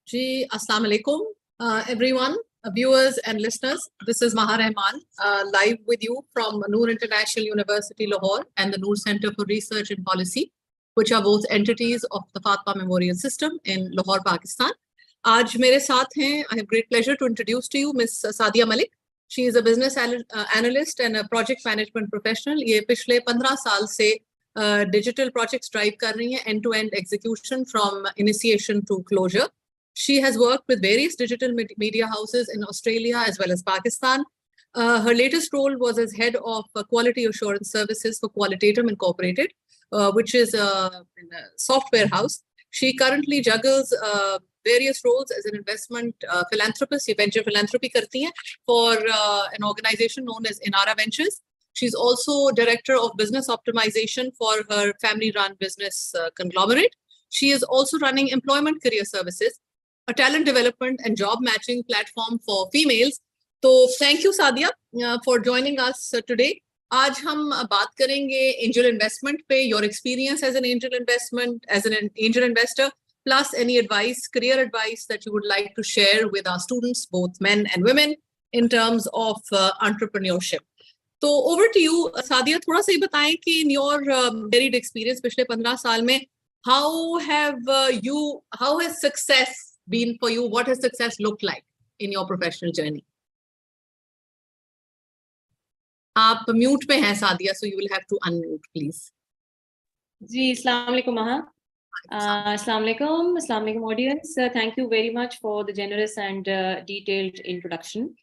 Ji, Assalamu alaikum, everyone, viewers and listeners. This is Maha Rehman, live with you from Nur International University, Lahore, and the Nur Center for Research and Policy, which are both entities of the Fatima Memorial System in Lahore, Pakistan. आज मेरे साथ हैं, I have great pleasure to introduce to you Miss Sadia Malik. She is a business analyst and a project management professional. ये पिछले 15 साल से digital projects drive कर रही हैं, end-to-end execution from initiation to closure. She has worked with various digital media houses in Australia as well as Pakistan. Her latest role was as head of quality assurance services for Qualitatum Incorporated, which is a software house. She currently juggles various roles as an investment philanthropist. She venture philanthropy करती हैं for an organization known as Inara Ventures. She's also director of business optimization for her family-run business conglomerate. She is also running employment career services, a talent development and job matching platform for females. So thank you, Sadia, for joining us today. आज हम बात करेंगे angel investment पे, your experience as an angel angel investor, plus any advice, career advice that you would like to share with our students, both men and women, in terms of entrepreneurship. So over to you, Sadia. थोड़ा सा ही बताएं कि in your varied experience पिछले 15 साल में, how has success been for you? What has success looked like in your professional journey? आप mute पे हैं Sadia, so you will have to unmute, please. जी, अस्सलाम वालेकुम Maha. Assalamu alaikum audience. Thank you very much for the generous and detailed introduction.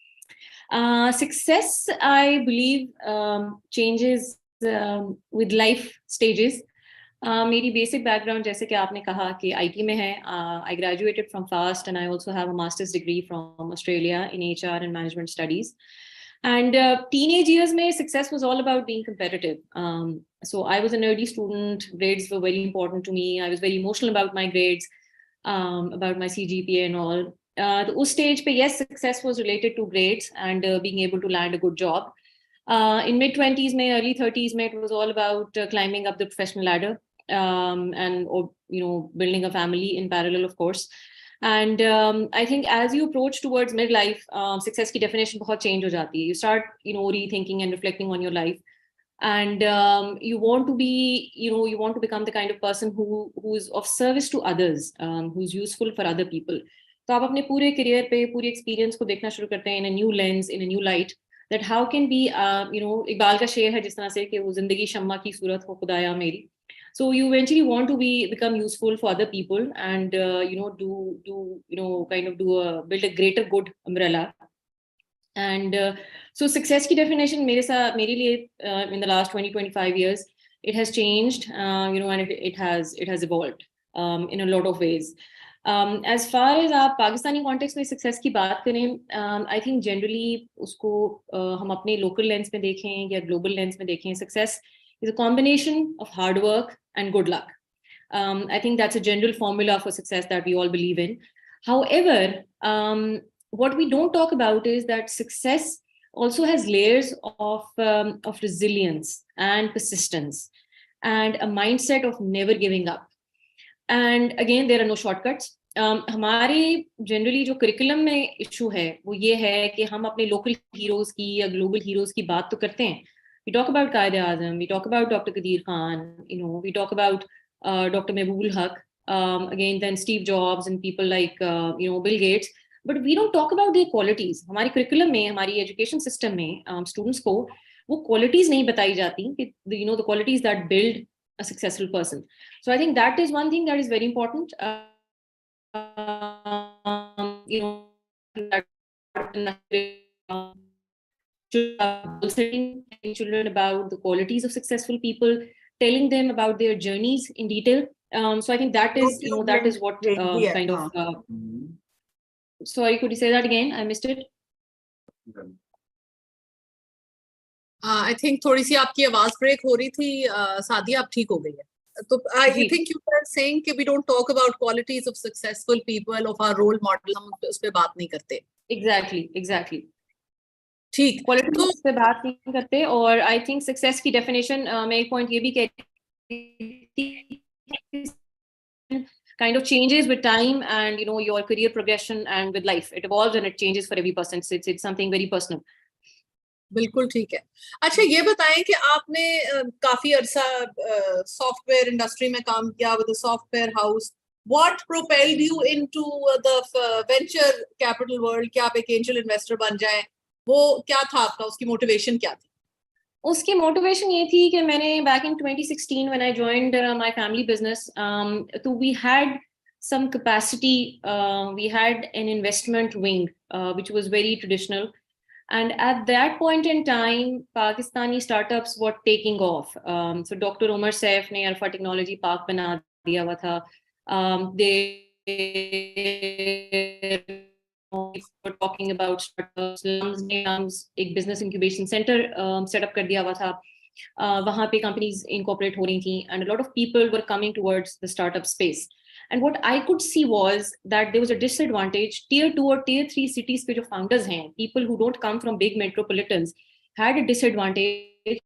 Success, I believe, changes with life stages. मेरी basic background, जैसे कि आपने कहा कि IT में है, I graduated from FAST and I also have a master's degree from Australia in HR and management studies. And teenage years, mein, success was all about being competitive. So I was a nerdy student. Grades were very important to me. I was very emotional about my grades, about my CGPA and all. Us stage pe, yes, success was related to grades and being able to land a good job. In mid-20s, early 30s, it was all about climbing up the professional ladder and building a family in parallel, of course. And I think as you approach towards midlife, success ki definition bahut change ho jati hai. You start, rethinking and reflecting on your life, and you want to be, you want to become the kind of person who is of service to others, who's useful for other people. तो आप अपने पूरे career पे, पूरे experience को देखना शुरू करते हैं in a new lens, in a new light. That how can be, Iqbal का शेर है जिस तरह से कि वो जिंदगी शम्मा की सूरत हो खुदाया मेरी. So you eventually want to become useful for other people and build a greater good umbrella. And so success ki definition mere liye in the last 20-25 years, it has changed, and it has evolved in a lot of ways. As far as आप Pakistani context में success की बात करें, I think generally उसको हम अपने local lens में देखें या global lens में देखें, success is a combination of hard work and good luck. I think that's a general formula for success that we all believe in. However, what we don't talk about is that success also has layers of resilience and persistence and a mindset of never giving up. And again, there are no shortcuts. हमारे generally जो curriculum में issue है, वो ये है कि हम अपने local heroes की या global heroes की बात तो करते हैं. We talk about Qaid-e-Azam, we talk about Dr. Qadir Khan, we talk about Dr. Mehboob Haq, again, then Steve Jobs and people like, Bill Gates. But we don't talk about their qualities. हमारे curriculum में, हमारी education system में, students को वो qualities नहीं बताई जाती, the qualities that build a successful person. So I think that is one thing that is very important. Telling children about the qualities of successful people, telling them about their journeys in detail. So I think that is, that is what kind of. Sorry, could you say that again? I missed it. I think थोड़ी सी आपकी आवाज break हो रही थी, सादिया अब ठीक हो गई है. तो I think you were saying कि we don't talk about qualities of successful people, of our role model, हम उस पे बात नहीं करते. Exactly. ठीक. क्वालिटी तो पे बात नहीं करते. और आई थिंक सक्सेस की डेफिनेशन मैं एक पॉइंट ये भी कहती kind of changes with time and your career progression and with life. It evolves and it changes for every person. It's something very personal. बिल्कुल ठीक है. अच्छा, ये बताएं कि आपने काफी अरसा सॉफ्टवेयर इंडस्ट्री में काम किया with the software house. What propelled you into the venture capital world? कि आप एक एंजल इन्वेस्टर बन जाएं, वो क्या था आपका, उसकी मोटिवेशन क्या थी? उसकी मोटिवेशन ये थी कि मैंने back in 2016 when I joined my family business, so we had some capacity. We had an investment wing which was very traditional, and at that point in time Pakistani startups were taking off. So Dr. Umar Saif ne Alpha Technology Park bana diya hua tha. They were talking about startups. Slums एक business incubation center set up कर दिया हुआ था. वहाँ पे companies incorporate हो रही थी, and a lot of people were coming towards the startup space. And what I could see was that there was a disadvantage. Tier 2 or Tier 3 cities पे जो founders हैं, people who don't come from big metropolitans, had a disadvantage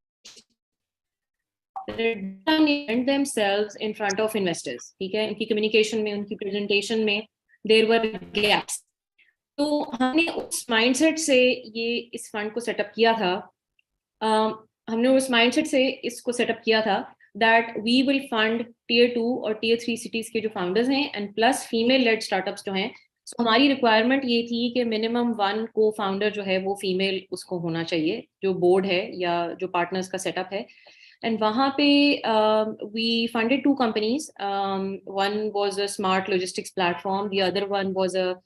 themselves in front of investors. ठीक है, उनकी communication में, उनकी presentation में there were gaps. तो हमने उस mindset से ये इस fund को set up किया था. हमने उस mindset से इसको set up किया था that we will fund Tier 2 और Tier 3 cities के जो founders हैं and plus female led startups जो हैं. So हमारी requirement ये थी कि minimum 1 co-founder जो है वो female उसको होना चाहिए, जो board है या जो partners का setup है. And वहाँ पे we funded 2 companies. One was a smart logistics platform. The other one was a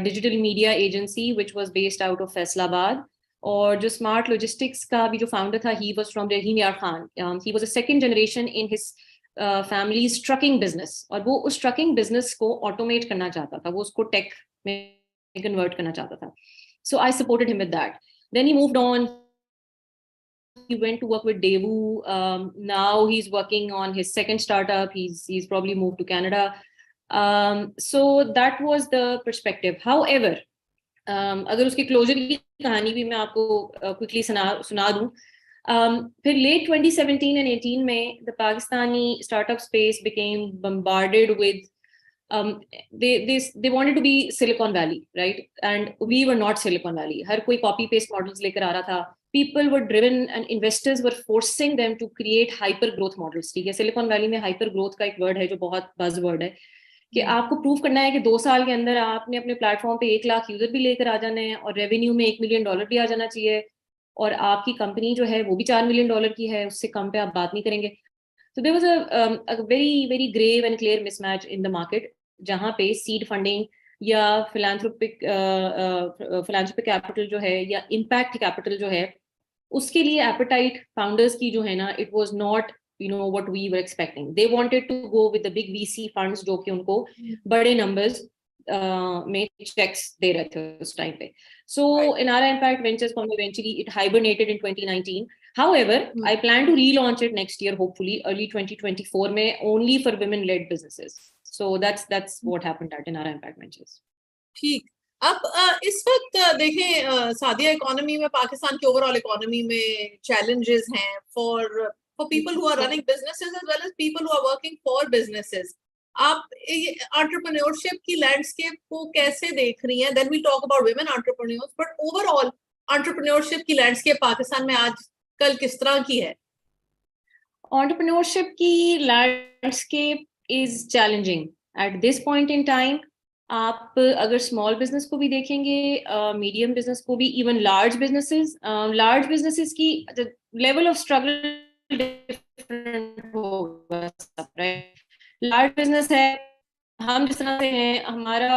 digital media agency which was based out of Faisalabad. और जो smart logistics का भी जो founder था, he was from Rehman Khan. He was a second generation in his family's trucking business. और वो उस trucking business को automate करना चाहता था, वो उसको tech में convert करना चाहता था. So I supported him with that. Then he moved on. He went to work with Devu. Now he's working on his second startup. He's probably moved to Canada. So that was the perspective. However, अगर उसकी closure की कहानी भी मैं आपको quickly सुना दूं. फिर late 2017 and 18 में the Pakistani startup space became bombarded with they wanted to be Silicon Valley, right? And we were not Silicon Valley. हर कोई copy paste models लेकर आ रहा था. People were driven and investors were forcing them to create hyper growth models. ठीक है, Silicon Valley में hyper growth का एक word है जो बहुत buzz word है कि आपको प्रूव करना है कि 2 साल के अंदर आपने अपने प्लेटफॉर्म पे 1 लाख यूजर भी लेकर आ जाना है और रेवेन्यू में $1 मिलियन भी आ जाना चाहिए और आपकी कंपनी जो है वो भी $4 मिलियन की है, उससे कम पे आप बात नहीं करेंगे. So there was a very very grave and clear mismatch in the market जहाँ पे सीड फंडिंग या philanthropic capital जो है या impact capital जो है उसके लिए appetite founders की जो है ना, it was not what we were expecting. They wanted to go with the big VC funds जो कि उनको बड़े numbers में checks दे रहे थे उस time पे. So in our impact ventures fund eventually it hibernated in 2019. However, I plan to relaunch it next year, hopefully early 2024 में, only for women led businesses. So that's what happened in our impact ventures. ठीक. अब इस वक्त देखें Sadia economy में, पाकिस्तान की overall economy में challenges हैं for people who are running businesses as well as people who are working for businesses. आप entrepreneurship की landscape को कैसे देख रही हैं? Then we talk about women entrepreneurs, but overall entrepreneurship की landscape पाकिस्तान में आज कल किस तरह की है? Entrepreneurship की landscape is challenging at this point in time. आप अगर small business को भी देखेंगे, medium business को भी, even large businesses की the level of struggle different होगा, right? Large business है, हम जिस तरह से हैं, हमारा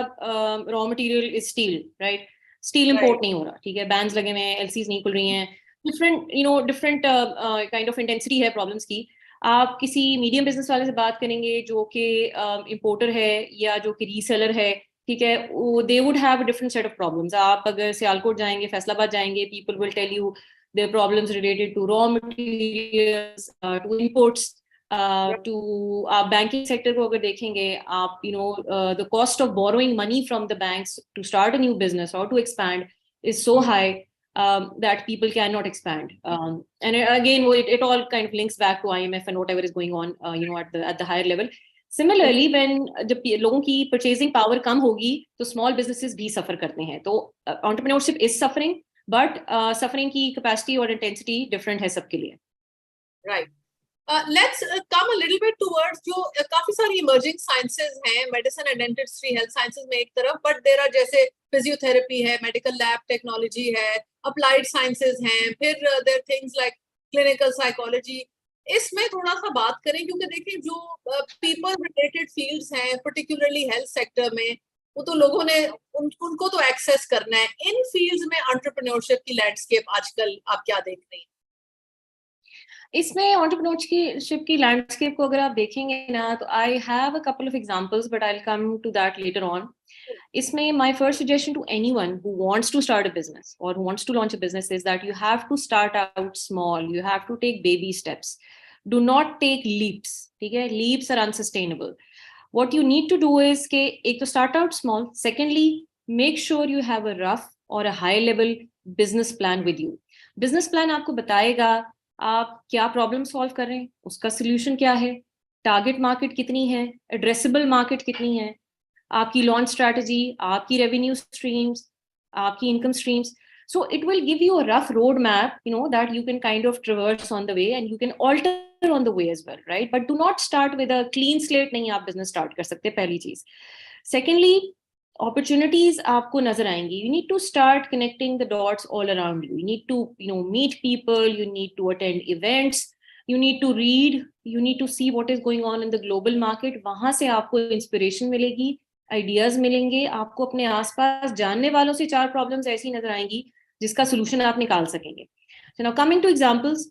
raw material is steel, right? Steel import नहीं हो रहा, ठीक है, bans लगे हुए हैं, LCs नहीं खुल रही हैं, different kind of intensity है problems की. आप किसी मीडियम बिजनेस वाले से बात करेंगे जो कि इंपोर्टर है या जो कि रीसेलर है, ठीक है, they would have a different set of problems. आप अगर सियालकोट जाएंगे, फैसलाबाद जाएंगे, people will tell you their problems related to raw materials, to imports, to आप बैंकिंग सेक्टर को अगर देखेंगे आप, the cost of borrowing money from the banks to start a new business और to expand is so high that people cannot expand, and again it all kind of links back to IMF and whatever is going on at the higher level. Similarly when जब लोगों की purchasing power कम होगी तो small businesses भी सफर करते हैं. तो entrepreneurship is suffering, but suffering की कैपेसिटी और इंटेंसिटी डिफरेंट है सबके लिए. Right. Let's come a little bit towards जो काफी सारी emerging sciences हैं, medicine and dentistry, health sciences में एक तरफ, but there are जैसे physiotherapy है, medical lab technology है, applied sciences हैं, फिर there are things like clinical psychology. इसमें थोड़ा सा बात करें, क्योंकि देखिए जो people related fields हैं, particularly health sector में, वो तो लोगों ने उनको तो access करना है. इन fields में entrepreneurship की landscape आजकल आप क्या देख रही हैं? इसमें एंटरप्रेन्योरशिप की लैंडस्केप को अगर आप देखेंगे ना, तो I have a couple of examples, but I will come to that later on. इसमें my first suggestion to anyone who wants to start a business और who wants to launch a business is that you have to start out small, you have to take baby steps, do not take leaps. ठीक है, leaps are unsustainable. What you need to do is के एक तो start out small, secondly make sure you have a rough और a high level business plan with you. Business plan आपको बताएगा आप क्या प्रॉब्लम सॉल्व कर रहे हैं, उसका सोल्यूशन क्या है, टारगेट मार्केट कितनी है, एड्रेसेबल मार्केट कितनी है, आपकी लॉन्च स्ट्रैटेजी, आपकी रेवेन्यू स्ट्रीम्स, आपकी income streams. So it will give you a rough roadmap, that you can kind of traverse on the way, and you can alter on the way as well, right? But do not start with a clean slate. नहीं आप business start कर सकते, पहली चीज. Secondly, opportunities आपको नजर आएंगी. You need to start connecting the dots all around you. You need to, meet people. You need to attend events. You need to read. You need to see what is going on in the global market. वहां से आपको inspiration मिलेगी, ideas मिलेंगे, आपको अपने आसपास जानने वालों से 4 प्रॉब्लम्स ऐसी नजर आएंगी जिसका सोल्यूशन आप निकाल सकेंगे. So now coming to examples,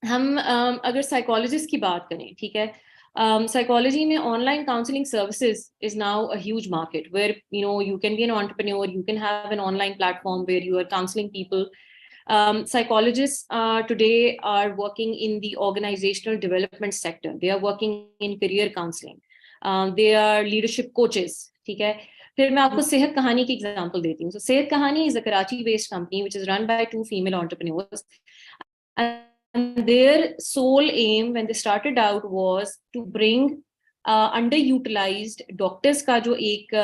हम अगर साइकोलॉजिस्ट की बात करें, ठीक है, साइकोलॉजी में online counselling services is now a huge market where you can be an entrepreneur, you can have an online platform where you are counselling people. Psychologists today are working in the organizational development sector. They are working in career counseling. They are leadership coaches. ठीक है. फिर मैं आपको सेहत कहानी की example देती हूँ. So सेहत कहानी is a Karachi based company which is run by 2 female entrepreneurs, and their sole aim when they started out was to bring underutilized doctors का जो एक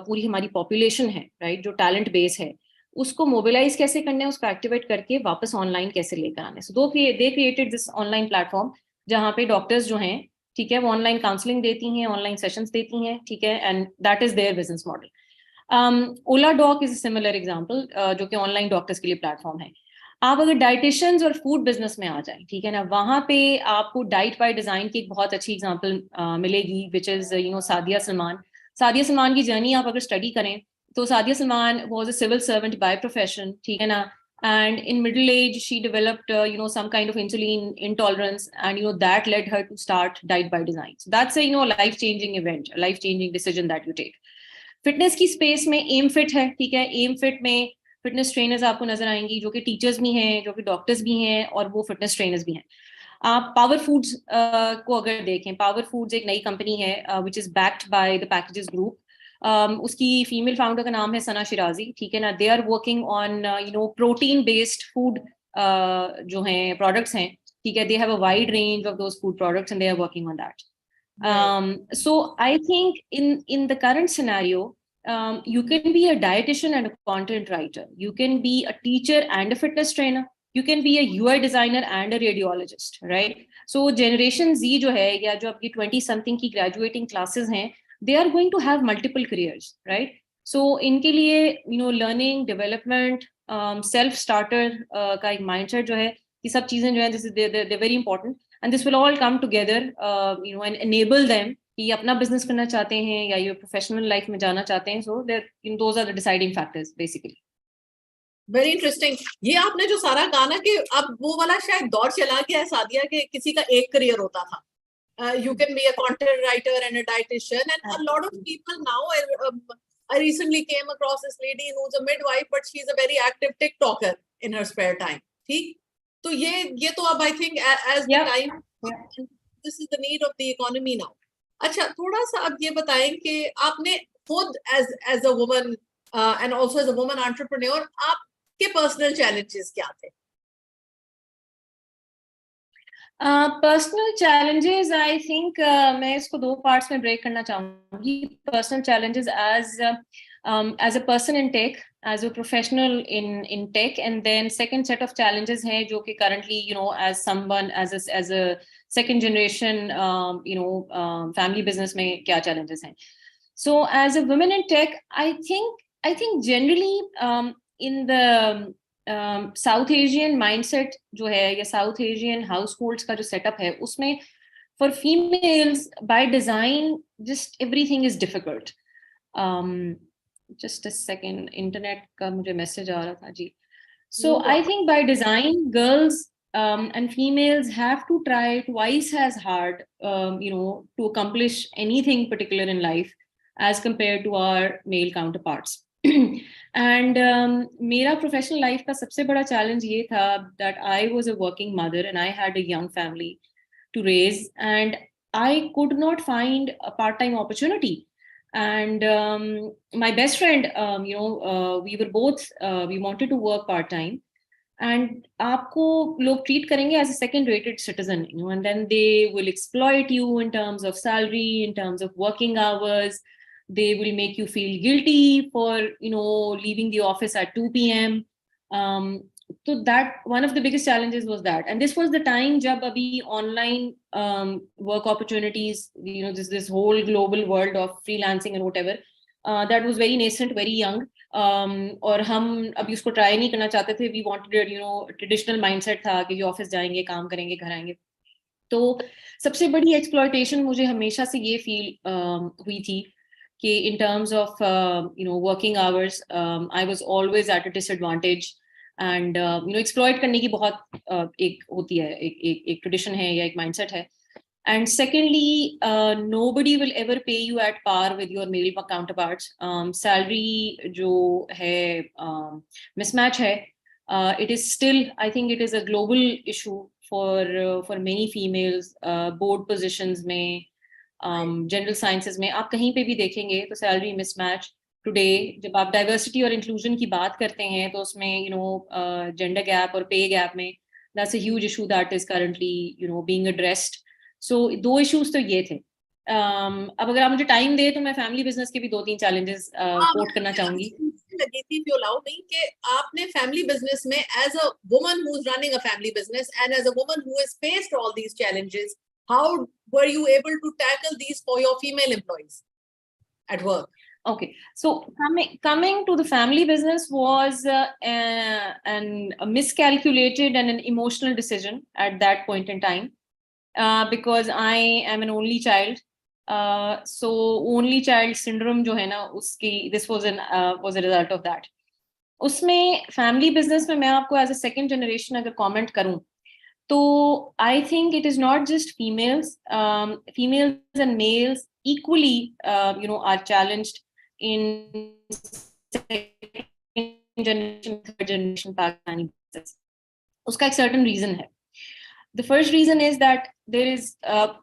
पूरी हमारी population है, right, जो talent base है, उसको मोबिलाइज कैसे करना है, उसको एक्टिवेट करके वापस ऑनलाइन कैसे लेकर आने. So they created this online platform जहाँ पे डॉक्टर्स जो हैं, ठीक है, वो ऑनलाइन काउंसलिंग देती हैं, ऑनलाइन सेशंस देती हैं, ठीक है, and that is there business model. Ola Doc is a similar example, जो कि ऑनलाइन डॉक्टर्स के लिए प्लेटफॉर्म है. आप अगर डाइटिशियंस और फूड बिजनेस में आ जाए, ठीक है ना, वहां पे आपको डाइट बाय डिजाइन की एक बहुत अच्छी एग्जांपल मिलेगी, विच इज सादिया सलमान. सादिया सलमान की जर्नी आप अगर स्टडी करें तो Sadia Salman was a civil servant by profession, ठीक है ना, and in middle age she developed some kind of insulin intolerance, and that led her to start diet by design. So that's a life changing event, a life changing decision that you take. Fitness की space में am fit है, ठीक है, am fit में fitness trainers आपको नजर आएंगी जो कि टीचर्स भी हैं, जो कि डॉक्टर्स भी हैं, और वो फिटनेस ट्रेनर्स भी हैं. आप पावर फूड्स को अगर देखें, पावर फूड्स एक नई कंपनी है which is backed by the Packages group. उसकी फीमेल फाउंडर का नाम है सना शिराजी, ठीक है ना. They are working on protein based food जो हैं प्रोडक्ट्स हैं, ठीक है. They have a wide range of those food products and they are working on that. So I think in the current scenario, you can be a dietitian and a content writer. You can be a teacher and a fitness trainer. You can be a UI designer and a radiologist, right? So Generation Z जो है, या जो आपकी 20 something की graduating classes हैं, they are going to have multiple careers, right? So इनके लिए learning, development, self starter का एक mindset जो है, ये सब चीजें जो है, this is they're very important. And this will all come together, and enable them कि अपना business करना चाहते हैं या ये professional life में जाना चाहते हैं. So those are the deciding factors basically. Very interesting. ये आपने जो सारा कहा ना कि अब वो वाला शायद दौर चला गया है सादिया के किसी का एक करियर होता था. You can be a content writer and a dietitian, and a lot of people now. I recently came across this lady who's a midwife, but she's a very active TikToker in her spare time. ठीक. तो ये तो अब I think as the time, this is the need of the economy now. अच्छा, थोड़ा सा अब ये बताएं कि आपने खुद as a woman and also as a woman entrepreneur, आपके personal challenges क्या थे? पर्सनल चैलेंजेस आई थिंक मैं इसको दो पार्ट्स में ब्रेक करना चाहूंगी. Personal challenges as a person in tech, as a professional in tech, and then second set of challenges हैं जो कि currently as someone as a second generation family business में क्या challenges हैं. So as a woman in tech, I think generally in the south Asian mindset जो है या south Asian house holds का जो सेटअप है उसमें for females by design just everything is difficult. Just a second, internet का मुझे message आ रहा था जी. So I think by design girls and females have to try twice as hard to accomplish anything particular in life as compared to our male counterparts. And मेरा professional life का सबसे बड़ा challenge ये था that I was a working mother and I had a young family to raise, and I could not find a part-time opportunity. And my best friend, we were both, we wanted to work part-time. And आपको लोग treat करेंगे as a second-rated citizen, and then they will exploit you in terms of salary, in terms of working hours. They will make you feel guilty for leaving the office at 2 p.m. So that one of the biggest challenges was that, and this was the time जब अभी online work opportunities, this whole global world of freelancing and whatever, that was very nascent, very young. और हम अभी उसको try नहीं करना चाहते थे. वी वांटेड ट्रेडिशनल माइंडसेट था कि ऑफिस जाएंगे, काम करेंगे, घर आएंगे. तो सबसे बड़ी एक्सप्लॉयटेशन मुझे हमेशा से ये फील हुई थी कि in terms of working hours, I was always at a disadvantage. And exploit करने की बहुत एक होती है, एक ट्रेडिशन है या एक माइंडसेट है. And secondly, nobody will ever pay you at par with your male counterparts. Salary जो है mismatch है. It is still, I think it is a global issue for many females. Board positions में, general sciences में, आप कहीं पे भी देखेंगे तो salary mismatch. Today, जब आप diversity और inclusion की बात करते हैं तो उसमें gender gap और pay gap में, that's a huge issue that is currently being addressed. So दो इश्यूज तो ये थे. अब अगर आप मुझे टाइम दे तो मैं फैमिली बिजनेस के भी 2-3 चैलेंजेस कोट करना चाहूंगी. कि आपने फैमिली बिजनेस में as a woman who is running a family business and as a woman who has faced all these challenges, how were you able to tackle these for your female employees at work? Okay, so coming to the family business was a miscalculated and an emotional decision at that point in time. Because I am an only child, so only child syndrome जो है ना उसकी, this was a result of that. उसमें family business में मैं आपको as a second generation अगर comment करूं तो I think it is not just females, females and males equally are challenged in second generation, third generation Pakistani business. उसका एक certain reason है. The first reason is that there is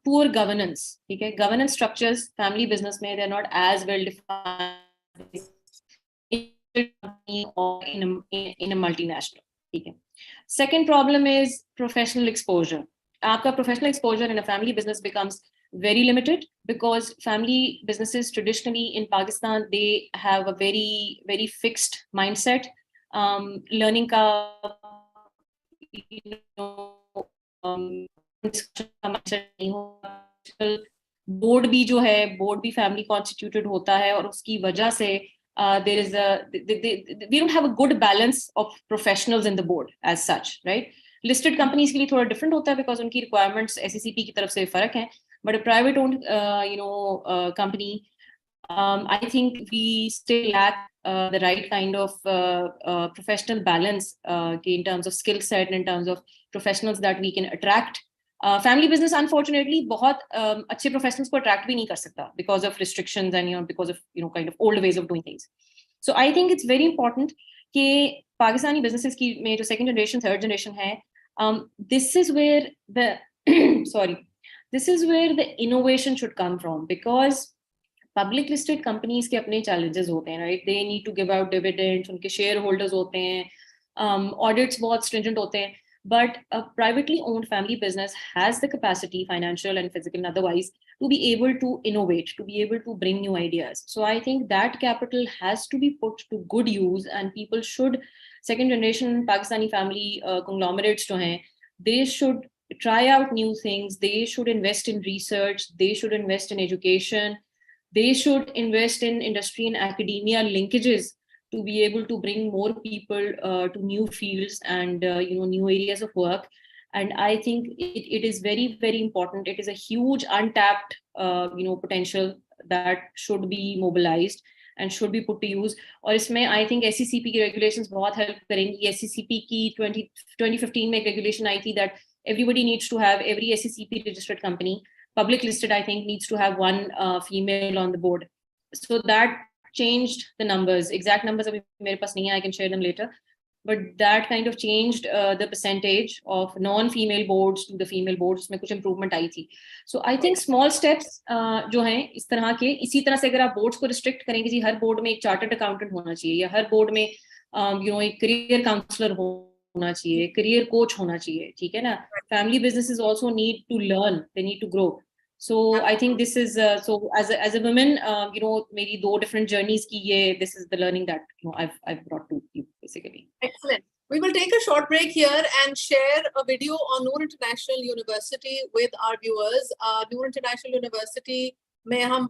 poor governance. Okay, governance structures, family business में they're not as well defined or in a multinational. Okay. Second problem is professional exposure. आपका professional exposure in a family business becomes very limited because family businesses traditionally in Pakistan, they have a very, very fixed mindset. Learning का board भी जो है, board भी family constituted होता है और उसकी वजह से there is we don't have a good balance of professionals in the board as such, right? Listed companies के लिए थोड़ा different होता है because उनकी requirements SECP की तरफ से फर्क है, but a private owned company, I think we still lack the right kind of professional balance in terms of skill set and in terms of professionals that we can attract. Family business unfortunately बहुत अच्छे professionals को attract भी नहीं कर सकता because of restrictions and because of kind of old ways of doing things. So I think it's very important कि Pakistani businesses की में जो second generation, third generation है, this is where the innovation should come from, because public listed companies के अपने challenges होते हैं, right? They need to give out dividends, उनके shareholders होते हैं, audits बहुत stringent होते हैं. but a privately owned family business has the capacity, financial and physical and otherwise, to be able to innovate, to be able to bring new ideas. So I think that capital has to be put to good use, and people should, second generation Pakistani family conglomerates jo hain, they should try out new things. They should invest in research. They should invest in education. They should invest in industry and academia linkages to be able to bring more people to new fields and new areas of work. And I think it is very, very important. It is a huge untapped potential that should be mobilized and should be put to use. और इसमें I think SECP की regulations बहुत help करेंगी. SECP की 2015 में एक regulation आई थी that everybody needs to have, every SECP registered company, public listed, I think, needs to have one female on the board. So that changed the numbers. Exact numbers abhi mere paas nahi hai, I can share them later. But that kind of changed the percentage of non-female boards to the female boards. उसमें कुछ improvement आई थी. So I think small steps जो हैं इस तरह के, इसी तरह से अगर आप boards को restrict करेंगे जी, हर board में एक chartered accountant होना चाहिए, या हर board में एक career counselor होना चाहिए, career coach होना चाहिए, ठीक है ना? Family businesses also need to learn, they need to grow. So I think this is so as a woman, maybe 2 different journeys ki ye, this is the learning that I've brought to you basically. Excellent. We will take a short break here and share a video on Nur International University with our viewers. Nur International University में हम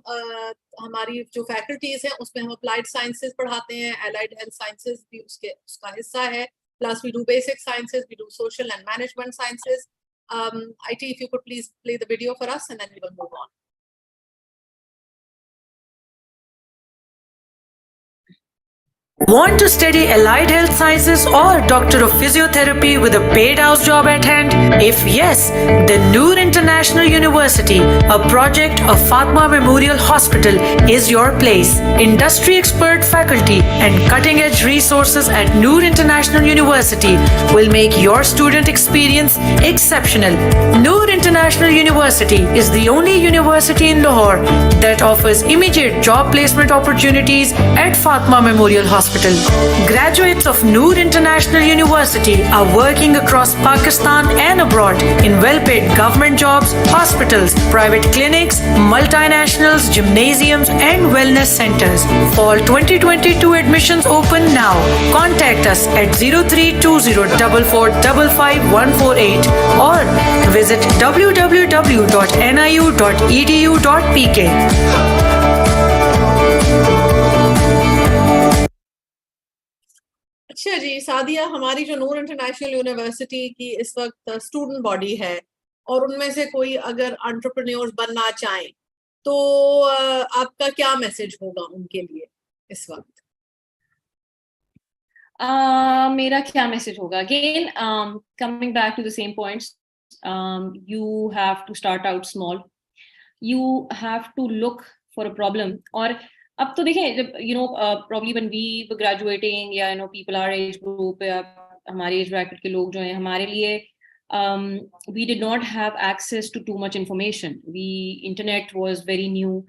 हमारी जो faculties हैं उसमें हम applied sciences पढ़ाते हैं, allied health sciences भी उसका हिस्सा है. Plus we do basic sciences, we do social and management sciences. IT, if you could please play the video for us, and then we will move on. Want to study allied health sciences or Doctor of Physiotherapy with a paid house job at hand? If yes, then Nur International University, a project of Fatima Memorial Hospital, is your place. Industry expert faculty and cutting-edge resources at Nur International University will make your student experience exceptional. Nur International University is the only university in Lahore that offers immediate job placement opportunities at Fatima Memorial Hospital. Graduates of Nur International University are working across Pakistan and abroad in well-paid government jobs, hospitals, private clinics, multinationals, gymnasiums and wellness centers. Fall 2022 admissions open now. Contact us at 032044555148 or visit www.niu.edu.pk. अच्छा जी सादिया, हमारी जो नूर international university की इस वक्त student body है और उनमें से कोई अगर एंटरप्रेन्योर्स बनना चाहें तो आपका क्या मैसेज होगा उनके लिए इस वक्त? मेरा क्या मैसेज होगा? Again, coming back to the same points, you have to start out small. You have to look for a problem. और अब तो देखें जब probably when we were graduating या people our age group या हमारे age bracket के लोग जो हैं, हमारे लिए we did not have access to too much information. Internet was very new.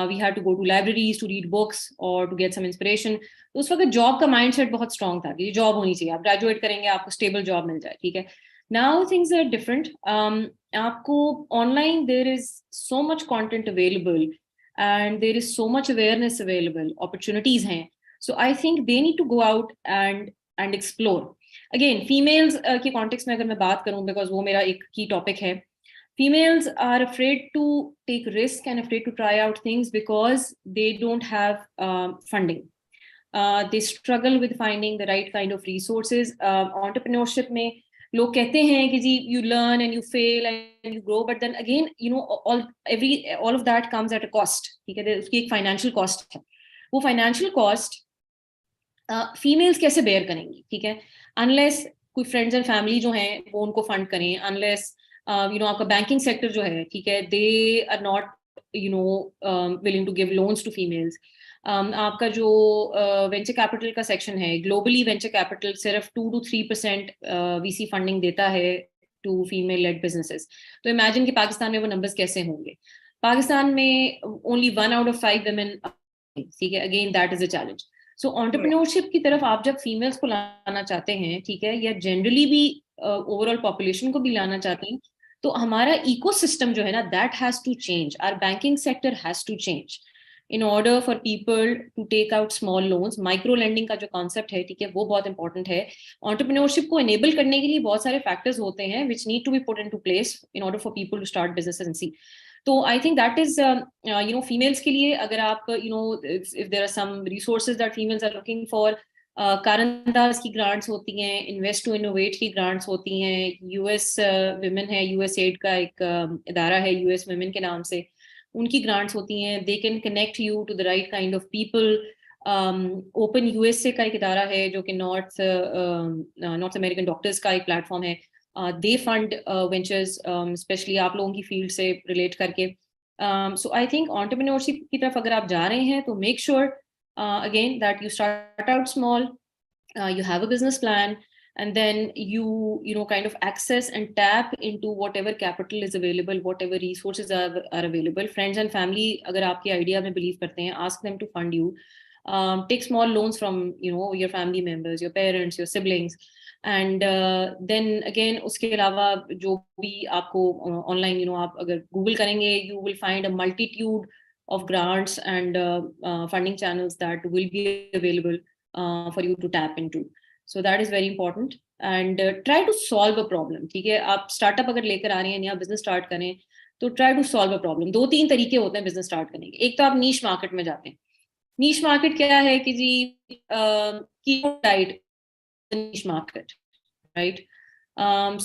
We had to go to libraries to read books or to get some inspiration. तो उस वक्त जॉब का माइंडसेट बहुत स्ट्रॉन्ग था कि जॉब होनी चाहिए, आप ग्रेजुएट करेंगे आपको स्टेबल जॉब मिल जाए, ठीक है. Now things are different. आपको online there is so much content available and there is so much awareness available, opportunities hain. So I think they need to go out and explore. Again, females के context में अगर मैं बात करूं, because वो मेरा एक key topic है, females are afraid to take risk and afraid to try out things because they don't have funding. They struggle with finding the right kind of resources. Entrepreneurship में लोग कहते हैं कि जी you learn and you fail and you grow, but then again all of that comes at a cost, ठीक है, उसकी एक financial cost है. वो financial cost females कैसे bear करेंगी, ठीक है, unless कोई friends and family जो हैं वो उनको fund करें, unless आपका banking sector जो है, ठीक है, they are not willing to give loans to females. आपका जो वेंचर कैपिटल का सेक्शन है, ग्लोबली वेंचर कैपिटल सिर्फ 2 to 3% वीसी फंडिंग देता है टू फीमेल लेड बिजनेसेस. तो इमेजिन कि पाकिस्तान में वो नंबर्स कैसे होंगे. पाकिस्तान में ओनली 1 out of 5 women, ठीक है, again that is a challenge. So entrepreneurship की तरफ आप जब फीमेल्स को लाना चाहते हैं, ठीक है, या जनरली भी ओवरऑल पॉपुलेशन को भी लाना चाहते हैं, तो हमारा इकोसिस्टम जो है ना, that has to change, our banking sector has to change in order for people to take out small loans. Micro lending का जो कॉन्सेप्ट है, ठीक है, वो बहुत इंपॉर्टेंट है. एंटरप्रेन्योरशिप को एनेबल करने के लिए बहुत सारे फैक्टर्स होते हैं which need to be put into place in order for people to start businesses and see. तो I think that is females के लिए, अगर आप if there are some resources that females are looking for, कारंदाज की grants होती हैं, invest to innovate की grants होती हैं, यूएस विमेन है, यूएसएड का एक इदारा है यूएस विमेन के नाम से, उनकी ग्रांट्स होती हैं. They can connect you to the right kind of people. Open USA का एक इदारा है जो कि नॉर्थ अमेरिकन डॉक्टर्स का एक प्लेटफॉर्म है. दे फंड वेंचर्स, स्पेशली आप लोगों की फील्ड से रिलेट करके. सो आई थिंक एंटरप्रेन्योरशिप की तरफ अगर आप जा रहे हैं तो make sure again that you start out small, you have a business plan, and then you kind of access and tap into whatever capital is available, whatever resources are available. Friends and family अगर आपके idea में believe करते हैं, ask them to fund you. Take small loans from your family members, your parents, your siblings, and then again उसके अलावा जो भी आपको online आप अगर Google करेंगे, you will find a multitude of grants and funding channels that will be available for you to tap into. So that is very important. And try to solve a problem. ठीक है, आप startup अगर लेकर आ रहे हैं, नया business start करें, तो try to solve a problem. 2-3 तरीके होते हैं बिजनेस स्टार्ट करने के. एक तो आप नीश मार्केट में जाते हैं. नीश मार्केट क्या है कि जी keto diet niche market, right?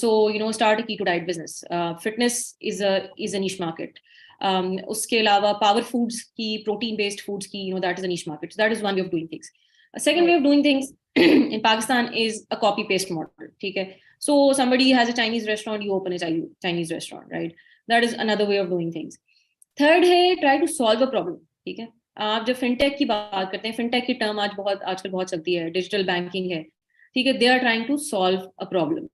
So start a keto diet business. Fitness is a niche market. उसके अलावा पावर फूड्स की, प्रोटीन बेस्ड फूड्स की, that is a niche market. So that is one way of doing things. A second way of doing things in Pakistan is a copy paste model. ठीक है, so somebody has a Chinese restaurant, you open a Chinese restaurant, right? That is another way of doing things. Third है try to solve a problem. ठीक है, आप जब fintech की बात करते हैं, फिनटेक की टर्म आजकल बहुत चलती है, डिजिटल बैंकिंग है, ठीक है, they are trying to solve a problem.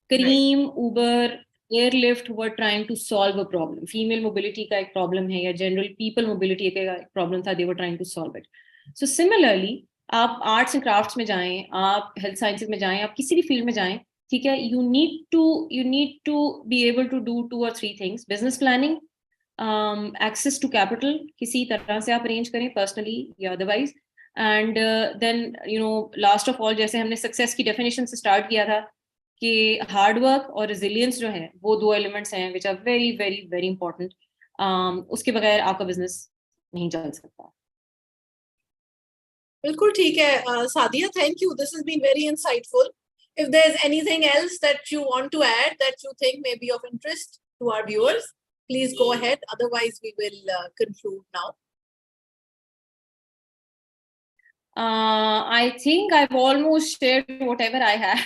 Careem, Uber, Airlift were trying to solve a problem. Female mobility का एक problem है, या general people mobility का एक problem था, they were trying to solve it. So similarly, आप arts and crafts में जाएं, आप health sciences में जाएं, आप किसी भी field में जाएं, ठीक है, you need to be able to do 2 or 3 things: business planning, access to capital, किसी तरह से आप arrange करें personally या otherwise, and then last of all, जैसे हमने success की definition से start किया था कि हार्ड वर्क और रेजिलियंस जो है, वो 2 एलिमेंट्स हैं which are very very very important. उसके बगैर आपका बिजनेस नहीं चल सकता. बिल्कुल ठीक है Sadia, thank you, this has been very insightful. If there is anything else that you want to add that you think may be of interest to our viewers, please go ahead. Otherwise, we will conclude now. I think I've almost shared whatever I had.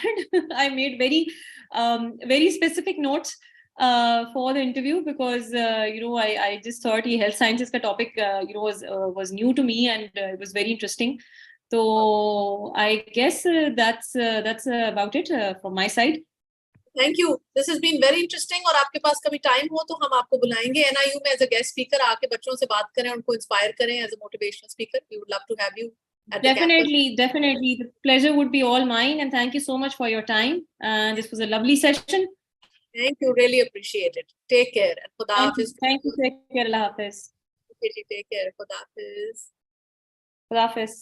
I made very specific notes for the interview because I just thought health sciences ka topic was new to me and it was very interesting. So I guess that's about it from my side. Thank you. This has been very interesting. और आपके पास कभी time हो तो हम आपको बुलाएंगे NIU में as a guest speaker, आके बच्चों से बात करें, उनको इंस्पायर करें as a motivational speaker. We would love to have you. Definitely. The pleasure would be all mine, and thank you so much for your time. This was a lovely session. Thank you. Really appreciate it. Take care. Khuda Hafiz. Thank you. Take care. Allah Hafiz. Take care. Khuda Hafiz. Khuda Hafiz.